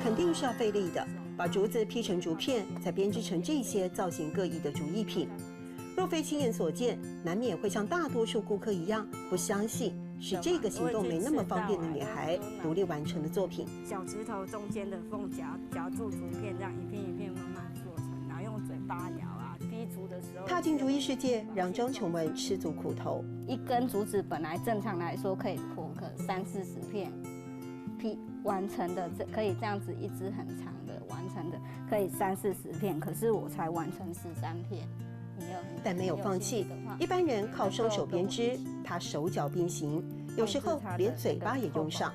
肯定是要费力的，把竹子劈成竹片，再编织成这些造型各异的竹艺品。若非亲眼所见，难免会像大多数顾客一样不相信是这个行动没那么方便的女孩独立完成的作品。小指头中间的缝夹住竹片，这样一片一片慢慢做成，然后用嘴巴摇啊，劈竹的时候。踏进竹艺世界，让张琼文吃足苦头。一根竹子本来正常来说可以破个30-40片，劈完成的可以这样子一支很长的完成的可以30-40片，可是我才完成13片。但没有放弃。一般人靠双手编织，他手脚并行，有时候连嘴巴也用上。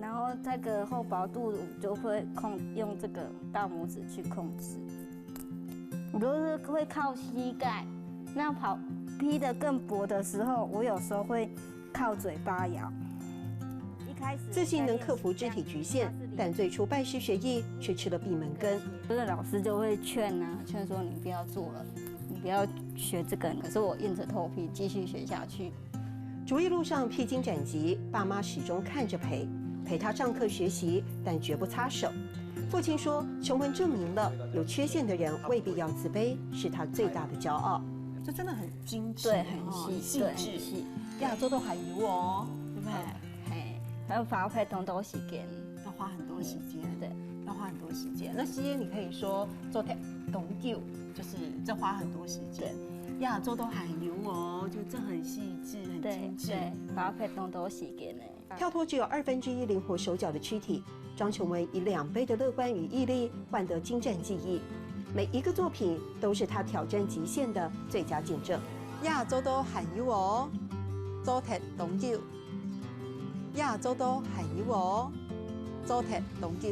然后这个厚薄度我就会用这个大拇指去控制。我都是会靠膝盖，那劈得更薄的时候，我有时候会靠嘴巴摇。自信能克服肢体局限，但最初拜师学艺却吃了闭门羹。这个老师就会劝说你不要做了，你不要学这个。可是我硬着头皮继续学下去。竹艺路上披荆斩棘，爸妈始终看着陪他上课学习，但绝不插手。父亲说，琼文证明了有缺陷的人未必要自卑，是他最大的骄傲。这真的很精致，对，很细致，亚洲都还有哦，对不对？还有发配动都时间，要花很多时间，对，要花很多时间。那些你可以说做懂旧，就是这花很多时间。亚洲都还有哦，就这很细致，很精致。对，发配动都时间呢。跳脱只有1/2灵活手脚的躯体，张琼文以2倍的乐观与毅力换得精湛技艺。每一个作品都是他挑战极限的最佳见证。亚洲都还有哦，做懂旧。亚洲都还有哦，做懂旧。